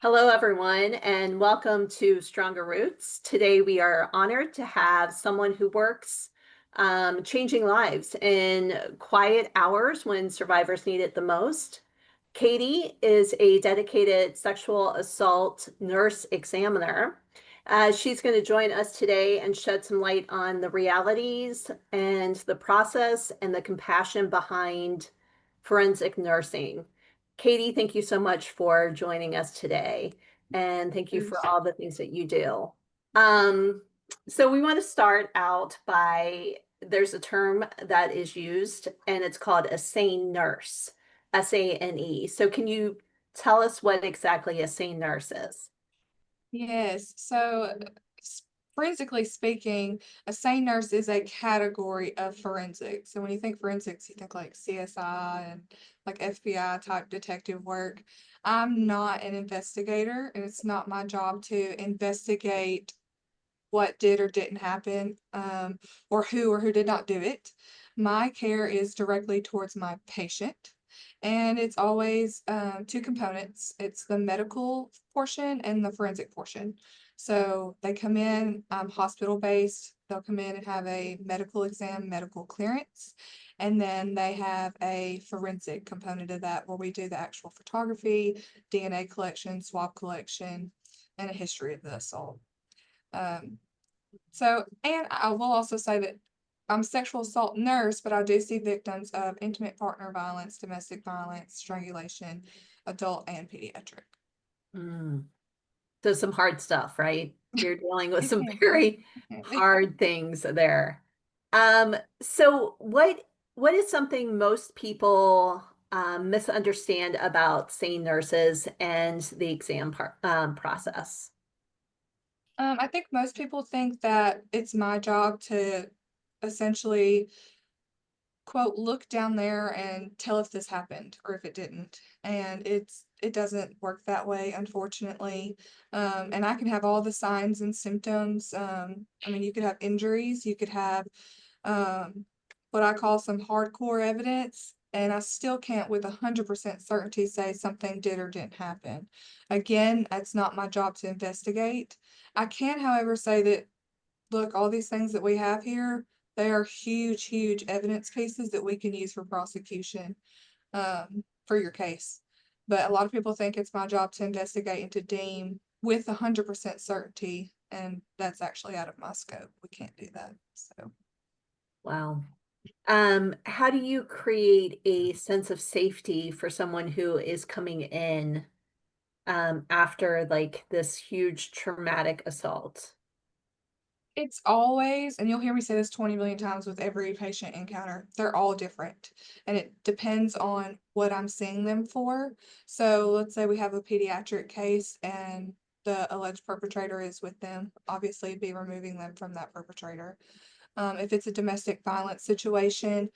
Hello, everyone, and welcome to Stronger Roots. Today, we are honored to have someone who works changing lives in quiet hours when survivors need it the most. Catie is a dedicated sexual assault nurse examiner. She's going to join us today and shed some light on the realities and the process and the compassion behind forensic nursing. Catie, thank you so much for joining us today, and thank you for Yes. all the things that you do. Um, so we want to start out by there's a term that is used, and it's called a sane nurse, SANE. So can you tell us what exactly a sane nurse is? Yes. Forensically speaking, a sane nurse is a category of forensics. So when you think forensics, you think like CSI and like FBI type detective work. I'm not an investigator, and it's not my job to investigate what did or didn't happen, or who did not do it. My care is directly towards my patient, and it's always two components. It's the medical portion and the forensic portion. So they come in hospital based. They'll come in and have a medical exam, medical clearance, and then they have a forensic component of that where we do the actual photography, DNA collection, swab collection, and a history of the assault. Um, and I will also say that I'm a sexual assault nurse, but I do see victims of intimate partner violence, domestic violence, strangulation, adult and pediatric. Mm. So some hard stuff, right? You're dealing with It some can be. very It can be. hard things there. So what is something most people misunderstand about sane nurses and the exam process? I think most people think that it's my job to essentially quote, look down there and tell if this happened or if it didn't. And it doesn't work that way, unfortunately. And I can have all the signs and symptoms. I mean, you could have injuries, you could have um, what I call some hardcore evidence, and I still can't with 100% certainty say something did or didn't happen. Again, it's not my job to investigate. I can, however, say that look, all these things that we have here, they are huge, huge evidence cases that we can use for prosecution for your case. But a lot of people think it's my job to investigate and to deem with 100% certainty, and that's actually out of my scope. We can't do that. So Wow. How do you create a sense of safety for someone who is coming in after like this huge traumatic assault? it's always, and you'll hear me say this 20 million times with every patient encounter, they're all different. And it depends on what I'm seeing them for. So let's say we have a pediatric case and the alleged perpetrator is with them, obviously be removing them from that perpetrator. If it's a domestic violence situation,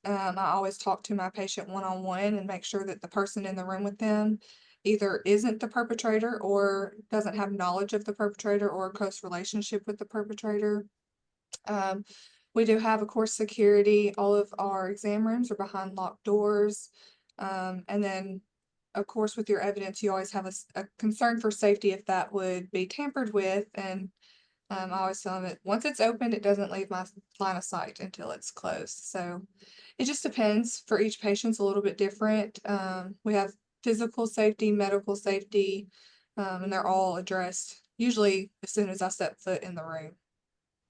I always talk to my patient one on one and make sure that the person in the room with them either isn't the perpetrator or doesn't have knowledge of the perpetrator or a close relationship with the perpetrator. Um, we do have, of course, security. All of our exam rooms are behind locked doors. And then, of course, with your evidence, you always have a concern for safety if that would be tampered with. And I always tell them that once it's opened, it doesn't leave my line of sight until it's closed. So it just depends. For each patient's a little bit different. We have physical safety, medical safety, and they're all addressed usually as soon as I step foot in the room,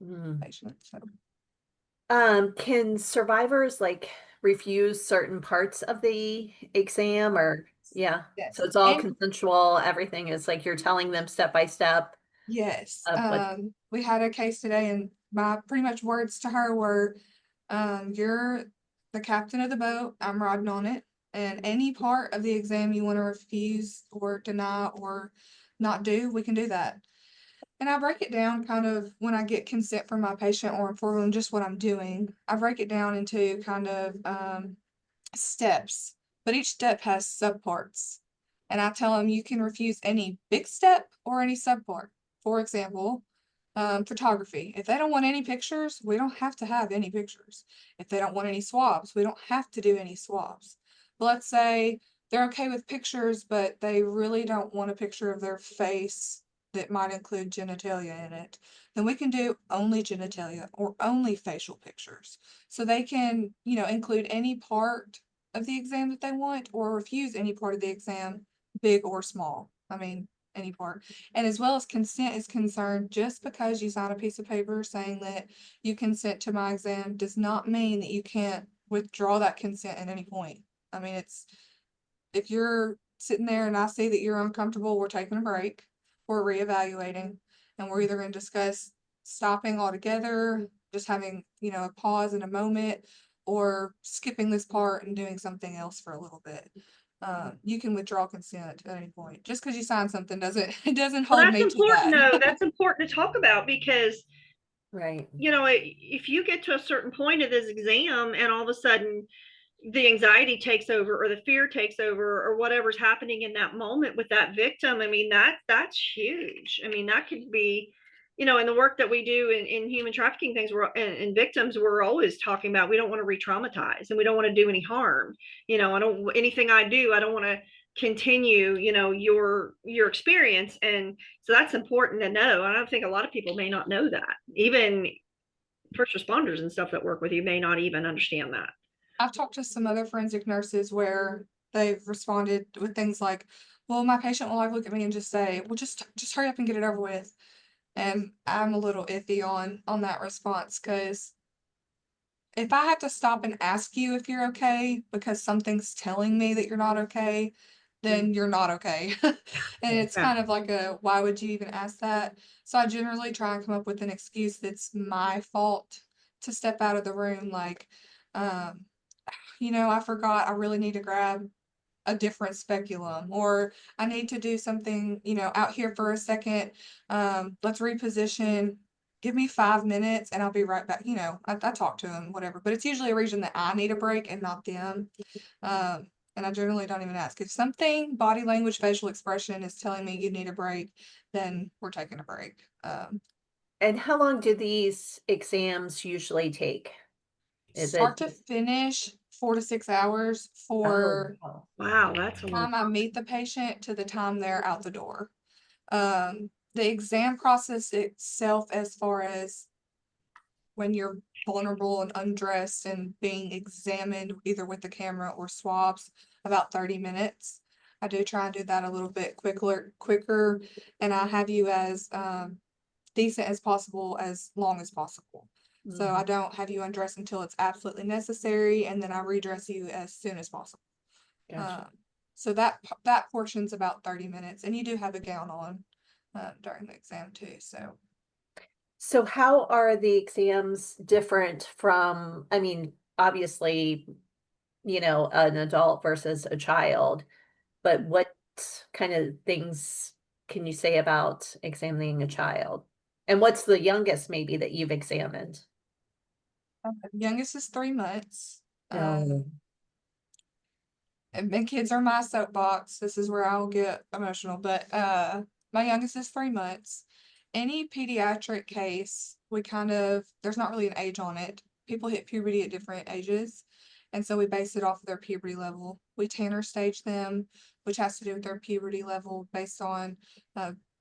Mm. patient. So Can survivors like refuse certain parts of the exam or yeah. So yes, it's all and consensual, everything is like you're telling them step by step yes, of what we had a case today, and my pretty much words to her were, "You're the captain of the boat. I'm riding on it, and any part of the exam you want to refuse or deny or not do, we can do that." And I break it down kind of when I get consent from my patient or for just what I'm doing. I break it down into kind of steps, but each step has subparts. And I tell them you can refuse any big step or any subpart. For example, photography. If they don't want any pictures, we don't have to have any pictures. If they don't want any swabs, we don't have to do any swabs. But let's say they're okay with pictures, but they really don't want a picture of their face that might include genitalia in it, then we can do only genitalia or only facial pictures. So they can, include any part of the exam that they want or refuse any part of the exam, big or small. I mean, any part. And as well as consent is concerned, just because you sign a piece of paper saying that you consent to my exam does not mean that you can't withdraw that consent at any point. I mean, if you're sitting there and I see that you're uncomfortable, we're taking a break, we're reevaluating, and we're either going to discuss stopping altogether, just having, a pause and a moment, or skipping this part and doing something else for a little bit. You can withdraw consent at any point. Just because you sign something doesn't it doesn't Well, hold that's me to important that. though. That's important to talk about because, Right. if you get to a certain point of this exam and all of a sudden the anxiety takes over or the fear takes over or whatever's happening in that moment with that victim, I mean, that's huge. I mean, that could be, in the work that we do in human trafficking things, and victims, we're always talking about, we don't want to re-traumatize and we don't want to do any harm. I don't, anything I do, I don't want to continue, your experience. And so that's important to know. I don't think a lot of people may not know that. Even first responders and stuff that work with you may not even understand that. I've talked to some other forensic nurses where they've responded with things like, well, my patient will like look at me and just say, well, just hurry up and get it over with. And I'm a little iffy on that response because if I have to stop and ask you if you're okay because something's telling me that you're not okay, then you're not okay. And it's Yeah. kind of like a, why would you even ask that? So I generally try and come up with an excuse that's my fault to step out of the room. Like, um, I forgot I really need to grab a different speculum, or I need to do something, out here for a second. Let's reposition. Give me 5 minutes and I'll be right back. I talk to them, whatever, but it's usually a reason that I need a break and not them. And I generally don't even ask. If something, body language, facial expression is telling me you need a break, then we're taking a break. And how long do these exams usually take? Is Start it to finish, 4 to 6 hours oh, for wow. Wow, that's a long time I time. meet the patient to the time they're out the door. The exam process itself, as far as when you're vulnerable and undressed and being examined either with the camera or swabs, about 30 minutes. I do try and do that a little bit quicker, and I have you as decent as possible, as long as possible. So I Mhm. don't have you undress until it's absolutely necessary, and then I redress you as soon as possible. Gotcha. Um, so that portion's about 30 minutes, and you do have a gown on during the exam too. So So how are the exams different from, I mean, obviously, an adult versus a child, but what kind of things can you say about examining a child? And what's the youngest maybe that you've examined? youngest is 3 months. No. And kids are my soapbox. This is where I'll get emotional, but my youngest is 3 months. Any pediatric case, there's not really an age on it. People hit puberty at different ages, and so we base it off of their puberty level. We Tanner stage them, which has to do with their puberty level based on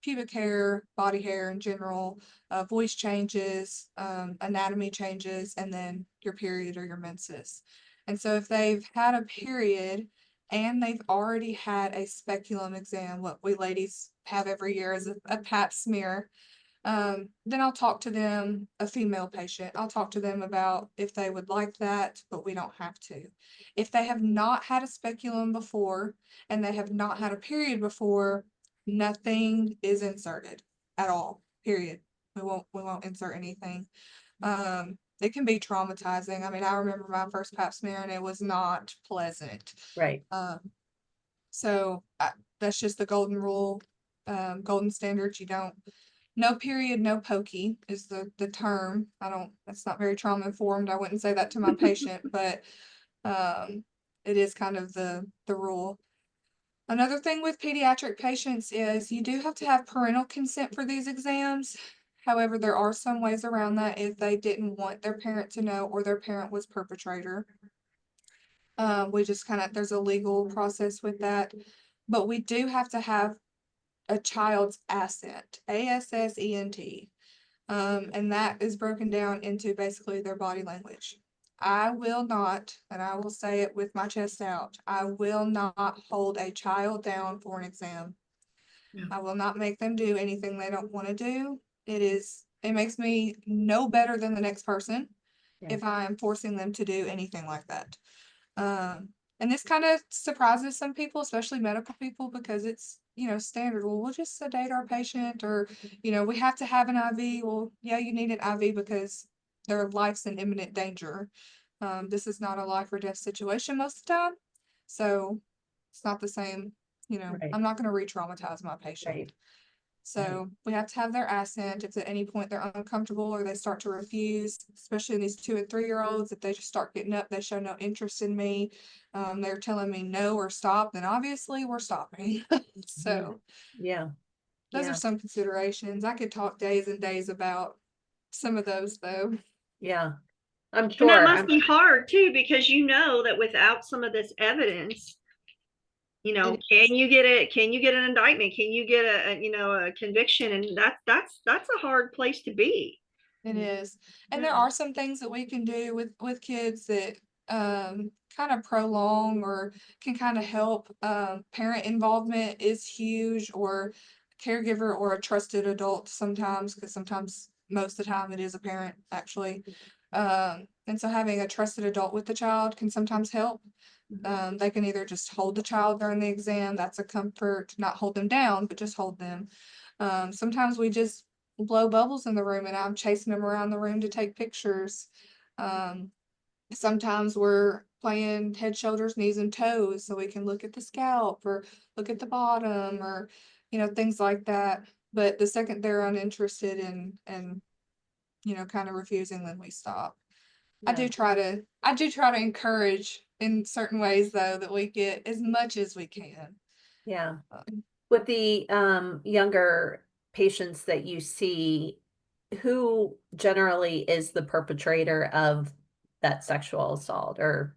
pubic hair, body hair in general, voice changes, anatomy changes, and then your period or your menses. And so if they've had a period and they've already had a speculum exam, what we ladies have every year is a pap smear. Then I'll talk to them, a female patient, I'll talk to them about if they would like that, but we don't have to. If they have not had a speculum before and they have not had a period before, nothing is inserted at all, period. We won't insert anything. It can be traumatizing. I mean, I remember my first pap smear and it was not pleasant. Right. Um, so that's just the golden rule, golden standards. You don't, no period, no pokey is the term. That's not very trauma informed. I wouldn't say that to my patient, but it is kind of the rule. Another thing with pediatric patients is you do have to have parental consent for these exams. However, there are some ways around that if they didn't want their parent to know or their parent was perpetrator. We just there's a legal process with that, but we do have to have a child's assent, ASSENT. And that is broken down into basically their body language. I will not, and I will say it with my chest out, I will not hold a child down for an exam. Yeah. I will not make them do anything they don't want to do. It makes me no better than the next person Yeah. if I am forcing them to do anything like that. And this kind of surprises some people, especially medical people, because it's, standard. Well, we'll just sedate our patient, or, we have to have an IV. Well, yeah, you need an IV because their life's in imminent danger. This is not a life or death situation most of the time. So it's not the same, Right. I'm not going to re-traumatize my patient. Right. So we have to have their assent. If at any point they're uncomfortable or they start to refuse, especially these 2 and 3-year-olds, if they just start getting up, they show no interest in me, they're telling me no or stop, then obviously we're stopping. So Yeah. those Yeah. are some considerations. I could talk days and days about some of those though. Yeah. I'm And that sure. must be hard too, because you know that without some of this evidence, It can you get it? Can you get an indictment? Can you get a conviction? And that's a hard place to be. It is. And there Yeah. are some things that we can do with kids that kind of prolong or can kind of help. Parent involvement is huge, or caregiver or a trusted adult sometimes, because sometimes most of the time it is a parent actually. And so having a trusted adult with the child can sometimes help. They can either just hold the child during the exam, that's a comfort, not hold them down, but just hold them. Sometimes we just blow bubbles in the room and I'm chasing them around the room to take pictures. Um, Sometimes we're playing head, shoulders, knees, and toes so we can look at the scalp or look at the bottom, or, things like that. But the second they're uninterested and kind of refusing, then we stop. I Yeah. do try to encourage in certain ways though that we get as much as we can. Yeah. Um, With the younger patients that you see, who generally is the perpetrator of that sexual assault? Or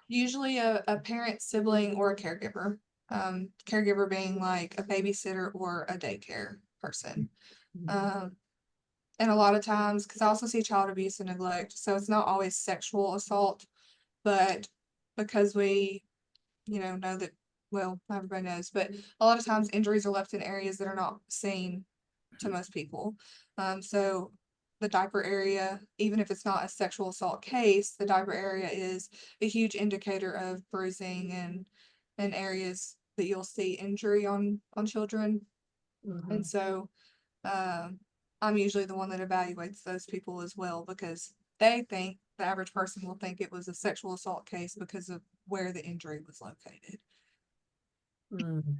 Usually a parent, sibling, or a caregiver. Caregiver being like a babysitter or a daycare person. Um, and a lot of times, because I also see child abuse and neglect, so it's not always sexual assault, but because we, know that, well, everybody knows, but a lot of times injuries are left in areas that are not seen to most people. So the diaper area, even if it's not a sexual assault case, the diaper area is a huge indicator of bruising and areas that you'll see injury on children. And so I'm usually the one that evaluates those people as well, because they think the average person will think it was a sexual assault case because of where the injury was located. Mm.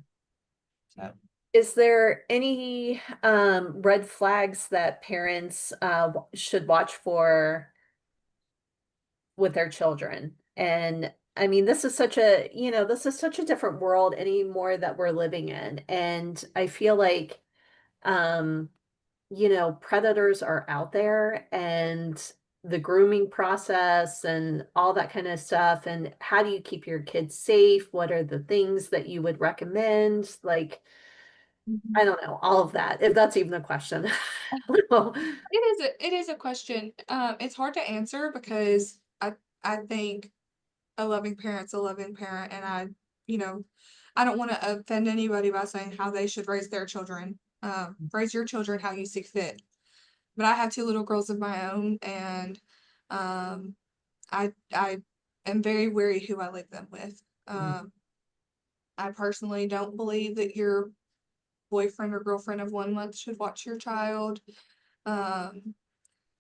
So Is there any red flags that parents should watch for with their children? And I mean, this is such a, this is such a different world anymore that we're living in. And I feel like, um, predators are out there, and the grooming process and all that kind of stuff. And how do you keep your kids safe? What are the things that you would recommend? Like, I don't know, all of that, if that's even a question. I don't know. it is a question. It's hard to answer because I think a loving parent's a loving parent, and you know, I don't want to offend anybody by saying how they should raise their children. Raise your children how you see fit. But I have 2 little girls of my own, and um, I am very wary who I leave them with. I personally don't believe that your boyfriend or girlfriend of 1 month should watch your child. Um,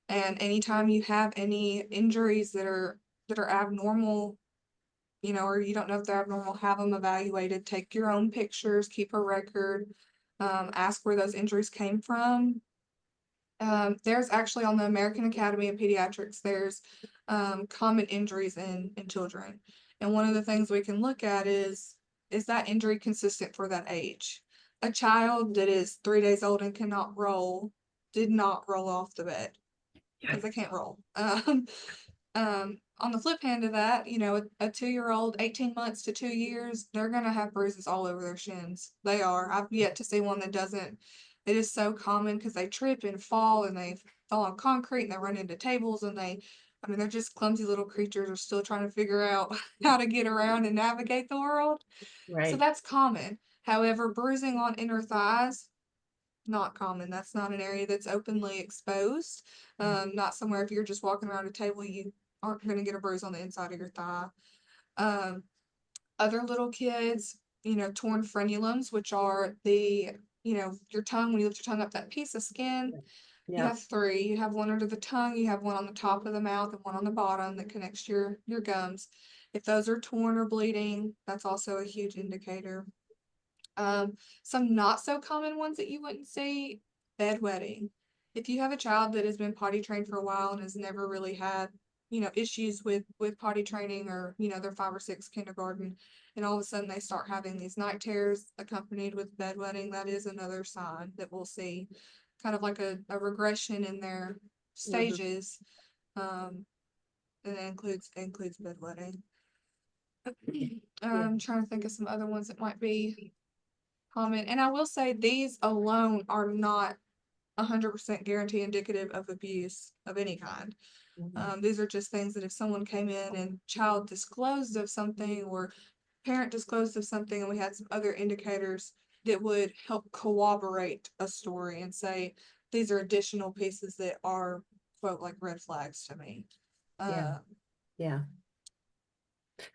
and anytime you have any injuries that are abnormal, or you don't know if they're abnormal, have them evaluated, take your own pictures, keep a record, ask where those injuries came from. There's actually on the American Academy of Pediatrics, there's common injuries in children. And one of the things we can look at is that injury consistent for that age? A child that is 3 days old and cannot roll did not roll off the bed because they can't roll. On the flip hand of that, you know, a 2-year-old, 18 months to 2 years, they're gonna have bruises all over their shins. They are. I've yet to see one that doesn't. It is so common because they trip and fall and they fall on concrete and they run into tables and I mean, they're just clumsy little creatures are still trying to figure out how to get around and navigate the world. So Right. that's common. However, bruising on inner thighs, not common. That's not an area that's openly exposed. Not somewhere if you're just walking around a table, you aren't going to get a bruise on the inside of your thigh. Um, Other little kids, you know, torn frenulums, which are you know, your tongue, when you lift your tongue up, that piece of skin, you Yeah. have three. You have one under the tongue, you have one on the top of the mouth, and one on the bottom that connects your gums. If those are torn or bleeding, that's also a huge indicator. Some not so common ones that you wouldn't see, bedwetting. If you have a child that has been potty trained for a while and has never really had, you know, issues with potty training or, you know, they're 5 or 6 kindergarten, and all of a sudden they start having these night terrors accompanied with bedwetting, that is another sign that we'll see kind of like a regression in their Mhm. stages. And it includes bedwetting. Yeah. Trying to think of some other ones that might be common. And I will say these alone are not 100% guarantee indicative of abuse of any kind. Mhm. These are just things that if someone came in and child disclosed of something or parent disclosed of something and we had some other indicators that would help corroborate a story and say these are additional pieces that are quote like red flags to me. Yeah. Uh, Yeah.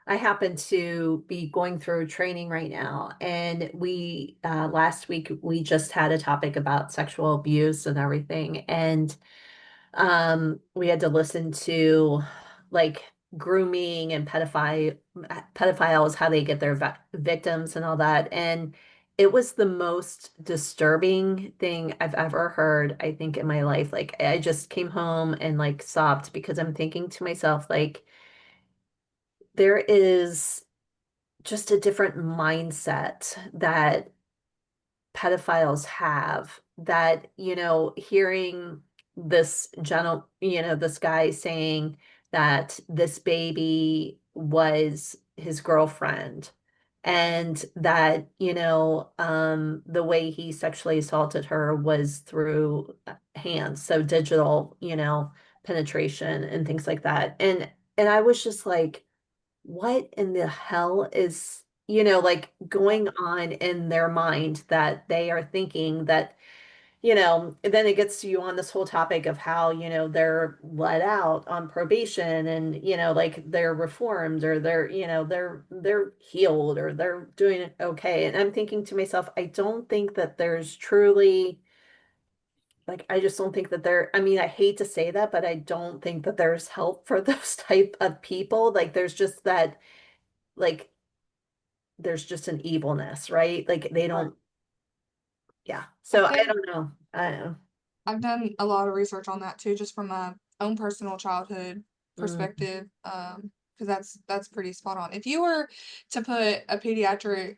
I happen to be going through training right now, and we last week we just had a topic about sexual abuse and everything, and we had to listen to like grooming and pedophiles, how they get their victims and all that, and it was the most disturbing thing I've ever heard, I think, in my life. Like I just came home and like sobbed because I'm thinking to myself, like, there is just a different mindset that pedophiles have, that, hearing this guy saying that this baby was his girlfriend, and that, the way he sexually assaulted her was through hands, so digital, penetration and things like that. And I was just like, what in the hell is, like going on in their mind, that they are thinking that, and then it gets to you on this whole topic of how, they're let out on probation, and, like they're reformed, or they're healed, or they're doing okay. And I'm thinking to myself, I don't think that there's truly, like, I just don't think that I mean, I hate to say that, but I don't think that there's help for those type of people. Like, there's just that, like, there's just an evilness, right? Like they right. don't, yeah. I So I think don't know. I don't know. I've done a lot of research on that too, just from my own personal childhood Mm, perspective. Because that's pretty spot on. If you were to put a pediatric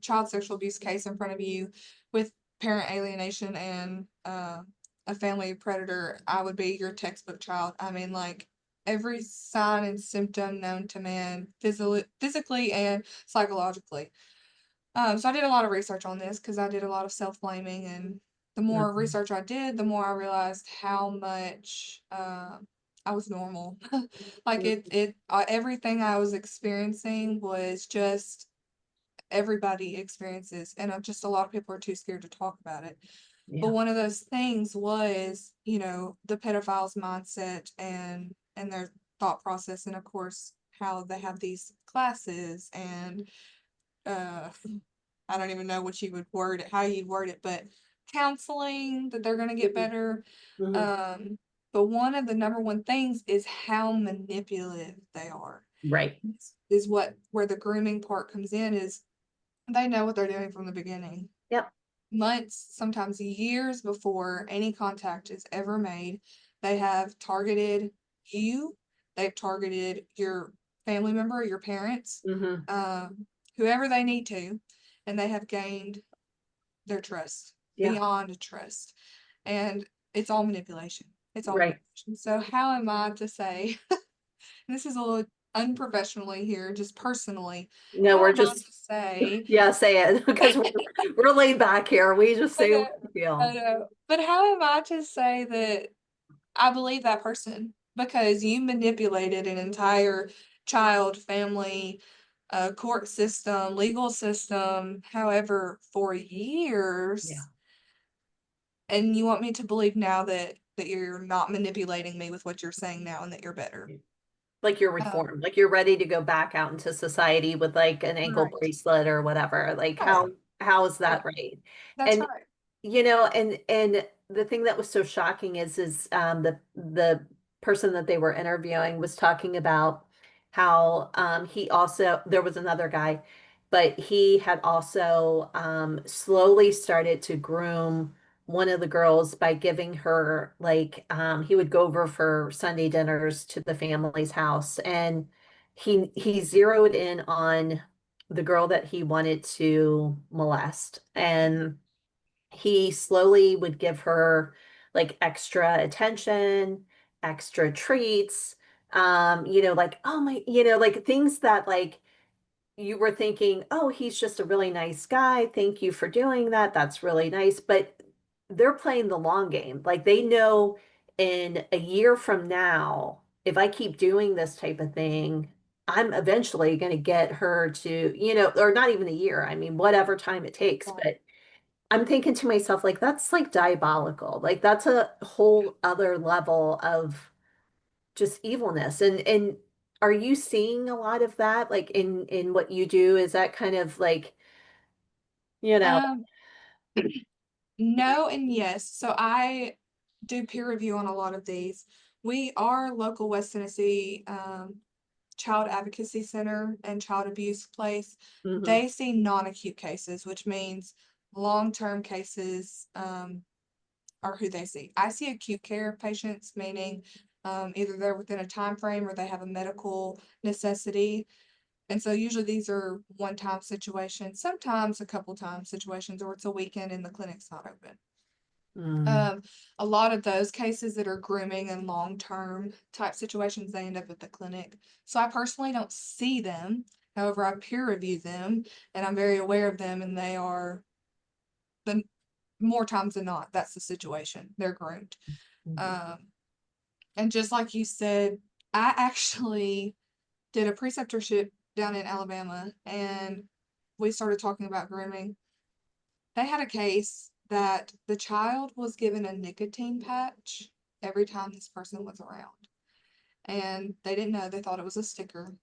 child sexual abuse case in front of you with parent alienation and a family predator, I would be your textbook child. I mean, like every sign and symptom known to man, physically and psychologically. So I did a lot of research on this because I did a lot of self-blaming, and the more mm, research I did, the more I realized how much I was normal. Like mm, everything I was experiencing was just everybody experiences, and just a lot of people are too scared to talk about it. But yeah. one of those things was, you know, the pedophile's mindset and their thought process, and of course how they have these classes and uh I don't even know what you would word it, how you'd word it, but counseling that they're gonna get Mhm, better. mhm. Um, but one of the number one things is how manipulative they are. Right. Is what where the grooming part comes in is they know what they're doing from the beginning. Yep. Months, sometimes years before any contact is ever made, they have targeted you, they've targeted your family member, your parents, Hmm. whoever they need to, and they have gained their trust Yeah. beyond trust. And it's all manipulation. It's all Right. so how am I to say, this is a little unprofessionally here, just personally, No, how we're am I just, to say, yeah, say it because we're laid back here. We just I say know, what we I feel. know, but how am I to say that I believe that person? Because you manipulated an entire child, family, court system, legal system, however, for Yeah. years, and you want me to believe now that you're not manipulating me with what you're saying now and that you're better. Like you're Um, reformed, like you're ready to go back out into society with like an ankle right. bracelet or whatever. Like Right. how is Right. that right? That's And right. and the thing that was so shocking is the person that they were interviewing was talking about how he also there was another guy, but he had also slowly started to groom one of the girls by giving her like he would go over for Sunday dinners to the family's house, and he zeroed in on the girl that he wanted to molest, and he slowly would give her like extra attention, extra treats, like, oh my, like things that like you were thinking, oh, he's just a really nice guy. Thank you for doing that. That's really nice. But they're playing the long game. Like they know in a year from now, if I keep doing this type of thing, I'm eventually going to get her to, or not even a year. I mean, whatever time it takes. Right. But I'm thinking to myself, like, that's like diabolical. Like, that's a whole other level of just evilness. And are you seeing a lot of that, like in what you do? Is that kind of like, you know, Um, no and yes. So I do peer review on a lot of these. We are local West Tennessee Child Advocacy Center and Child Abuse Place. mhm, They see non-acute cases, which means long-term cases are who they see. I see acute care patients, meaning either they're within a time frame or they have a medical necessity. And so usually these are one-time situations, sometimes a couple times situations, or it's a weekend and the clinic's not open. mm, Um, a lot of those cases that are grooming and long-term type situations, they end up at the clinic. So I personally don't see them. However, I peer review them and I'm very aware of them, and they are the more times than not, that's the situation. They're groomed. mhm. Um, and just like you said, I actually did a preceptorship down in Alabama, and we started talking about grooming. They had a case that the child was given a nicotine patch every time this person was around. And they didn't know, they thought it was a sticker.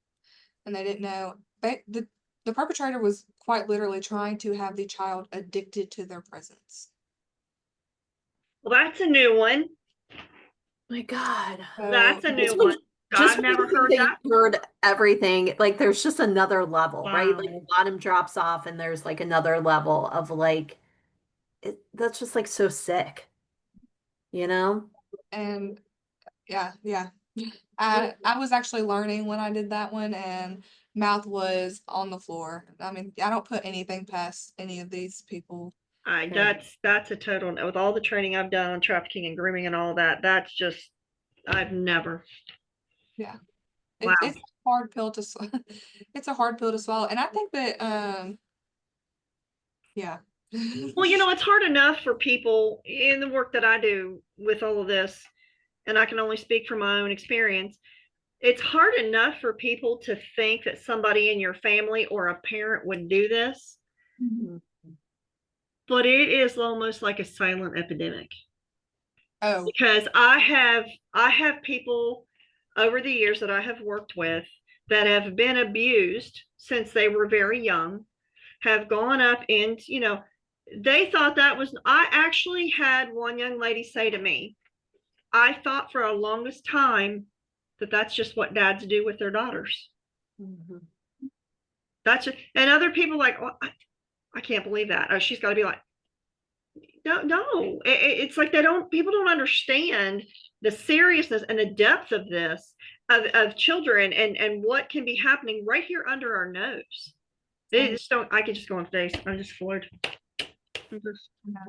And they didn't know. The perpetrator was quite literally trying to have the child addicted to their presence. Well, that's a new one. My God. That's So a Just new when one. just I've when you never think heard that that you've before. heard everything, like there's just another level, right? Like Wow. the bottom drops off and there's like another level of like that's just like so sick, you know? and yeah, yeah. I was actually learning when I did that one, and mouth was on the floor. I mean, I don't put anything past any of these people. I Right. that's a total, with all the training I've done on trafficking and grooming and all that. That's just, I've never. Yeah. It's Wow. a hard pill to it's a hard pill to swallow. And I think that yeah. Well, it's hard enough for people in the work that I do with all of this, and I can only speak from my own experience. It's hard enough for people to think that somebody in your family or a parent would do this, Mhm. Mm, but it is almost like a silent epidemic. Oh, Because I have people over the years that I have worked with that have been abused since they were very young, have gone up and they thought that was, I actually had one young lady say to me, I thought for a longest time that that's just what dads do with their daughters. mhm. That's just, and other people like, oh, I can't believe that. Oh, she's got to be like, no, no. It's like people don't understand the seriousness and the depth of this, of children, and what can be happening right here under our nose. They same. just don't. I could just go on today. I'm just floored. I'm just, No.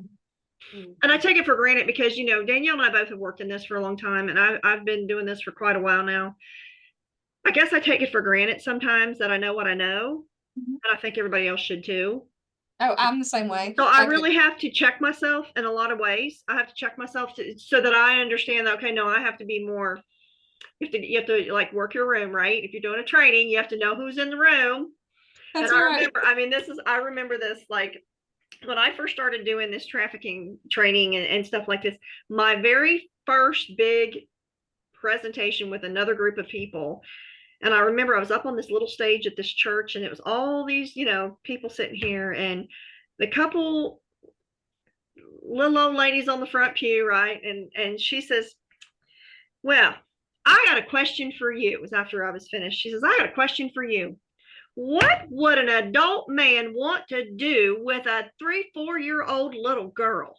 And I take it for granted because, you know, Danielle and I both have worked in this for a long time, and I've been doing this for quite a while now. I guess I take it for granted sometimes that I know what I know, Mhm. and I think everybody else should too. Oh, I'm the same way. So I Like, really have to check myself in a lot of ways. I have to check myself so that I understand that, okay, no, I have to be more. You have to like work your room, right? If you're doing a training, you have to know who's in the room. And that's I right. remember, I mean, I remember this like when I first started doing this trafficking training and stuff like this. My very first big presentation with another group of people. And I remember I was up on this little stage at this church, and it was all these, you know, people sitting here, and the couple little old ladies on the front pew, right? And she says, "Well, I got a question for you." It was after I was finished. She says, "I got a question for you. What would an adult man want to do with a 3, 4 year old little girl?"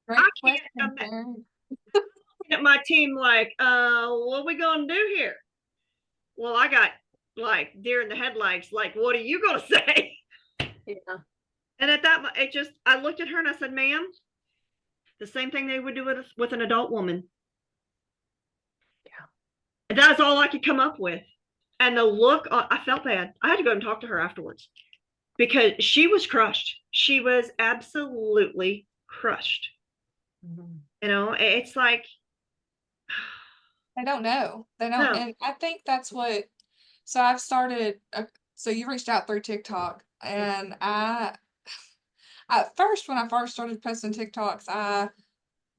I Great can't question, imagine Karen. my team like, what are we gonna do here? Well, I got like deer in the headlights. Like, what are you gonna say? Yeah. And at that, I looked at her and I said, "Ma'am, the same thing they would do with an adult woman." Yeah. And that's all I could come up with. And the look, I felt bad. I had to go and talk to her afterwards because she was crushed. She was absolutely crushed. Mhm. You know, it's like, They don't know. They don't, no, and I think that's what. So I've started. So you reached out through TikTok, and at first, when I first started posting TikToks, I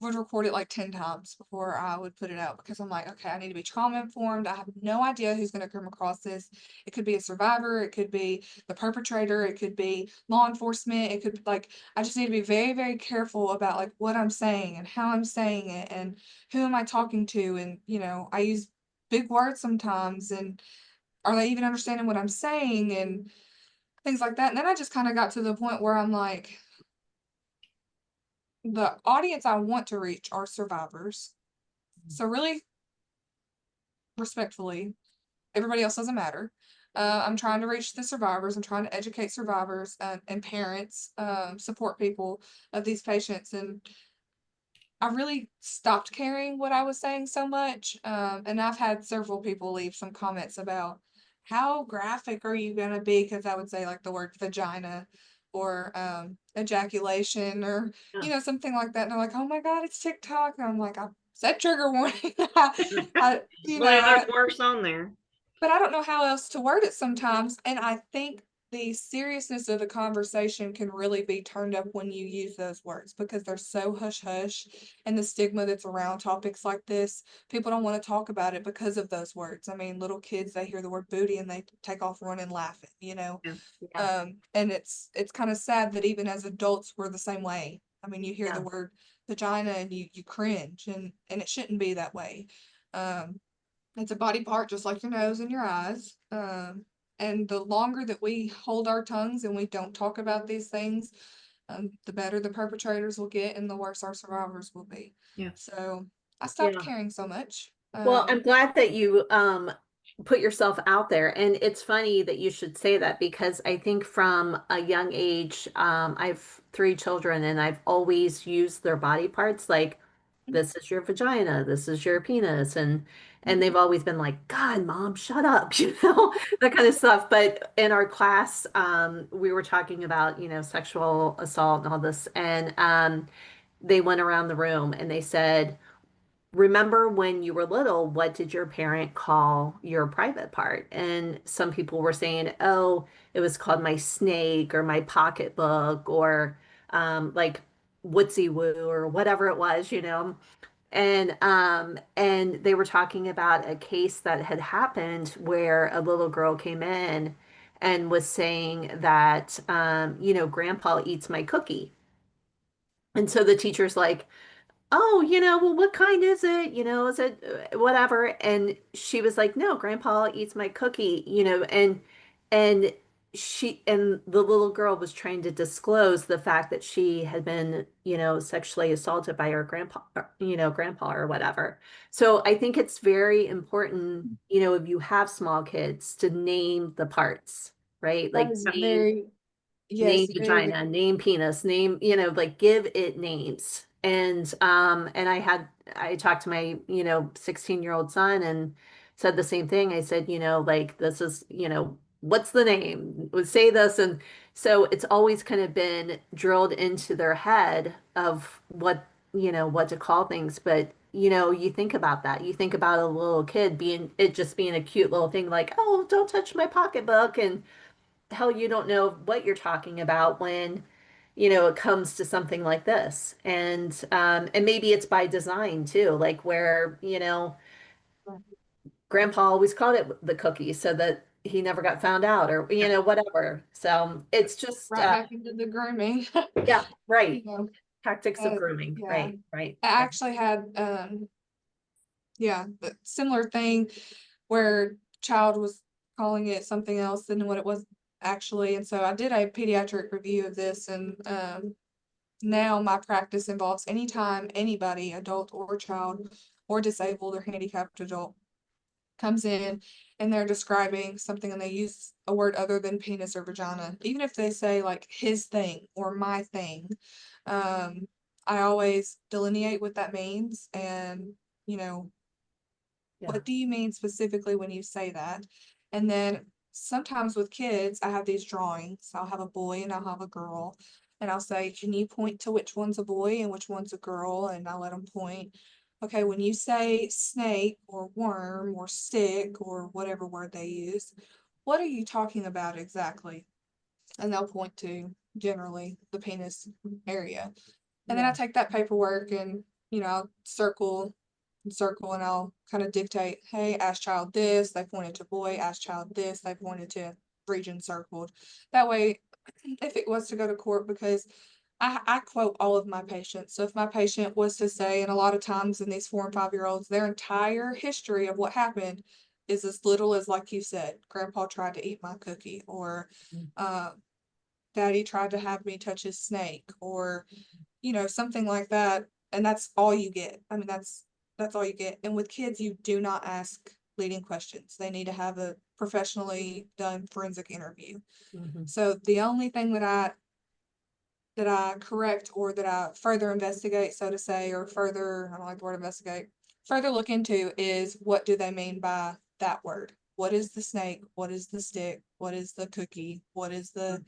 would record it like 10 times before I would put it out because I'm like, okay, I need to be trauma informed. I have no idea who's going to come across this. It could be a survivor, it could be the perpetrator, it could be law enforcement, it could like I just need to be very, very careful about like what I'm saying and how I'm saying it and who am I talking to, and I use big words sometimes, and are they even understanding what I'm saying and things like that. And then I just kind of got to the point where I'm like, the audience I want to reach are survivors. So really respectfully, everybody else doesn't matter. I'm trying to reach the survivors. I'm trying to educate survivors and parents, support people of these patients. And I really stopped caring what I was saying so much. And I've had several people leave some comments about how graphic are you going to be? Because I would say like the word vagina or ejaculation or, Yeah. something like that. And they're like, oh my God, it's TikTok. And I'm like, I said trigger warning. well, there's I, worse on there. but I don't know how else to word it sometimes, and I think the seriousness of the conversation can really be turned up when you use those words because they're so hush hush, and the stigma that's around topics like this, people don't want to talk about it because of those words. I mean, little kids, they hear the word booty and they take off running laughing. Yeah. Yeah. And it's kind of sad that even as adults we're the same way. I mean, you hear the Yeah. word vagina and you cringe, and it shouldn't be that way. Um, it's a body part just like your nose and your eyes. And the longer that we hold our tongues and we don't talk about these things, the better the perpetrators will get and the worse our survivors will be. Yeah. So I stopped Yeah. caring so much. Well, I'm glad that you put yourself out there. And it's funny that you should say that because I think from a young age, I've 3 children and I've always used their body parts like this is your vagina, this is your penis, and they've always been like, God, mom, shut up, that kind of stuff. But in our class, we were talking about, sexual assault and all this, and they went around the room and they said, remember when you were little, what did your parent call your private part? And some people were saying, oh, it was called my snake or my pocketbook or like wootsy woo or whatever it was. And they were talking about a case that had happened where a little girl came in and was saying that grandpa eats my cookie. And so the teacher's like, oh, well, what kind is it? Is it whatever? And she was like, no, Grandpa eats my cookie, and the little girl was trying to disclose the fact that she had been, sexually assaulted by her grandpa, grandpa or whatever. So I think it's very important, if you have small kids to name the parts, right? That Like is name, very Name Yes, very. vagina, name penis, name, like give it names. And I talked to my, 16-year-old son and said the same thing. I said, like this is, what's the name? Would say this. And so it's always kind of been drilled into their head of what to call things. But you think about that. You think about a little kid just being a cute little thing like, oh, don't touch my pocketbook. And hell, you don't know what you're talking about when, it comes to something like this. And maybe it's by design too, like where, grandpa always called it the cookie so that he never got found out or, whatever. So it's just, Right back into the grooming. yeah, You right. know, Tactics of grooming. yeah. Right, right, I right. actually had yeah, the similar thing where child was calling it something else than what it was actually. And so I did a pediatric review of this, and now my practice involves anytime anybody, adult or child or disabled or handicapped adult, comes in and they're describing something and they use a word other than penis or vagina, even if they say like his thing or my thing, I always delineate what that means and, you know, Yeah, what do you mean specifically when you say that? And then sometimes with kids, I have these drawings. I'll have a boy and I'll have a girl. And I'll say, can you point to which one's a boy and which one's a girl? And I'll let them point. Okay, when you say snake or worm or stick or whatever word they use, what are you talking about exactly? And they'll point to generally the penis area. And then I yeah, take that paperwork and, I'll circle and I'll kind of dictate, hey, ask child this, they pointed to boy, ask child this, they pointed to region circled. That way, if it was to go to court, because I quote all of my patients. So if my patient was to say, and a lot of times in these 4 and 5-year-olds, their entire history of what happened is as little as, like you said, grandpa tried to eat my cookie, or uh, daddy tried to have me touch his snake, or something like that. And that's all you get. I mean, that's all you get. And with kids, you do not ask leading questions. They need to have a professionally done forensic interview. mhm, So the only thing that I correct or that I further investigate, so to say, or further, I don't like the word investigate, further look into is what do they mean by that word? What is the snake? What is the stick? What is the cookie? What is the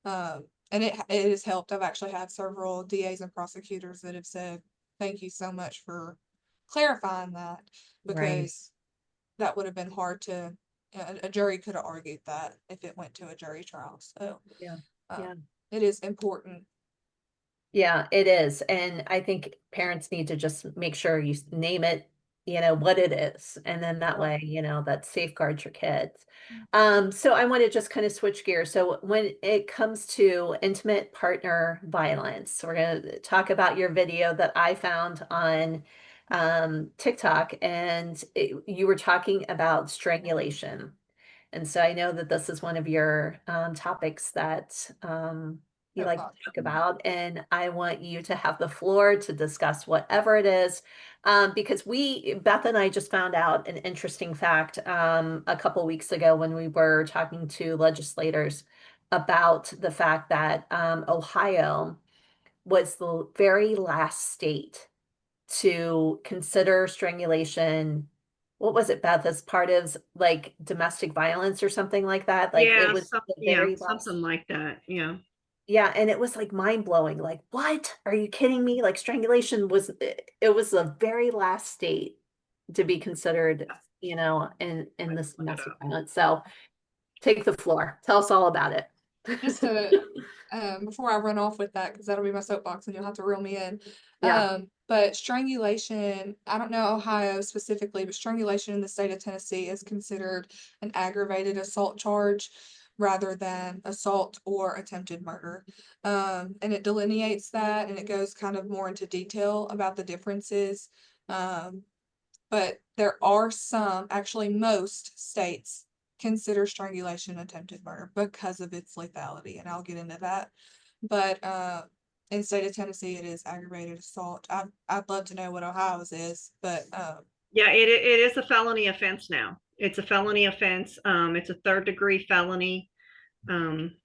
and it has helped. I've actually had several DAs and prosecutors that have said, thank you so much for clarifying that, right. because that would have been hard to, a jury could have argued that if it went to a jury trial. So Yeah, um, yeah. it is important. Yeah, it is. And I think parents need to just make sure you name it, what it is. And then that way, that safeguards your kids. So I want to just kind of switch gears. So when it comes to intimate partner violence, we're going to talk about your video that I found on TikTok, and you were talking about strangulation. And so I know that this is one of your topics that you like to talk about, and I want you to have the floor to discuss whatever it is, because Beth and I just found out an interesting fact a couple weeks ago when we were talking to legislators about the fact that Ohio was the very last state to consider strangulation. What was it, Beth, as part of like domestic violence or something like that? Like it was the Yeah, very something last. like that. Yeah. Yeah, and it was like mind blowing. Like, what? Are you kidding me? Like strangulation was it was the very last state to be considered, in I this look it domestic up. violence. So take the floor. Tell us all about it. Just to before I run off with that, because that'll be my soapbox and you'll have to reel me in. Yeah. But strangulation, I don't know Ohio specifically, but strangulation in the state of Tennessee is considered an aggravated assault charge rather than assault or attempted murder. And it delineates that and it goes kind of more into detail about the differences. Um, but there are some, actually most states consider strangulation attempted murder because of its lethality, and I'll get into that. But in the state of Tennessee, it is aggravated assault. I'd love to know what Ohio's is, but Yeah, it is a felony offense now. It's a felony offense. It's a third degree felony. Um,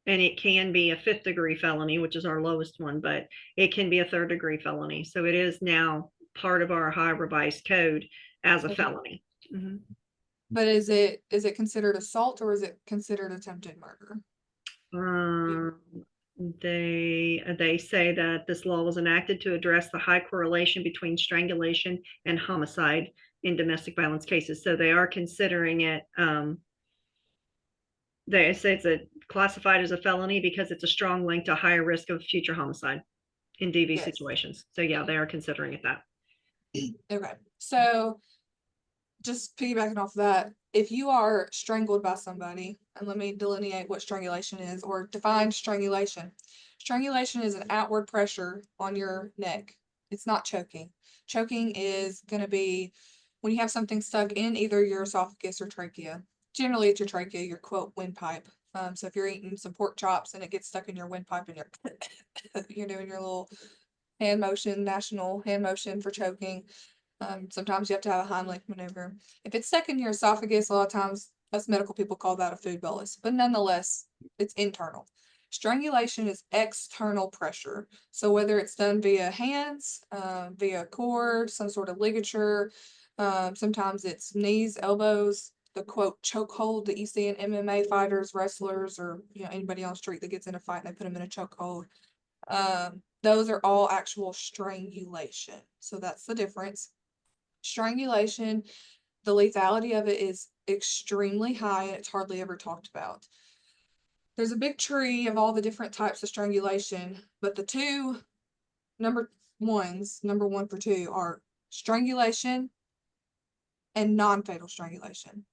And it can be a 5th-degree felony, which is our lowest one, but it can be a 3rd-degree felony. So it is now part of our Ohio revised code as a Okay. felony. Mhm. But is it considered assault or is it considered attempted murder? Um, they say that this law was enacted to address the high correlation between strangulation and homicide in domestic violence cases. So they are considering it. They say it's classified as a felony because it's a strong link to higher risk of future homicide in DV Yes. situations. So yeah, they are considering it that. Okay, so just piggybacking off that, if you are strangled by somebody, and let me delineate what strangulation is or define strangulation. Strangulation is an outward pressure on your neck. It's not choking. Choking is going to be when you have something stuck in either your esophagus or trachea. Generally, it's your trachea, your quote windpipe. So if you're eating some pork chops and it gets stuck in your windpipe and you're doing your little hand motion, national hand motion for choking. Sometimes you have to have a Heimlich maneuver. If it's stuck in your esophagus, a lot of times us medical people call that a food bolus, but nonetheless, it's internal. Strangulation is external pressure. So whether it's done via hands, via cord, some sort of ligature, sometimes it's knees, elbows, the quote chokehold that you see in MMA fighters, wrestlers, or anybody on the street that gets in a fight and they put them in a chokehold. Those are all actual strangulation. So that's the difference. Strangulation, the lethality of it is extremely high and it's hardly ever talked about. There's a big tree of all the different types of strangulation, but the two number one for two are strangulation and non-fatal strangulation.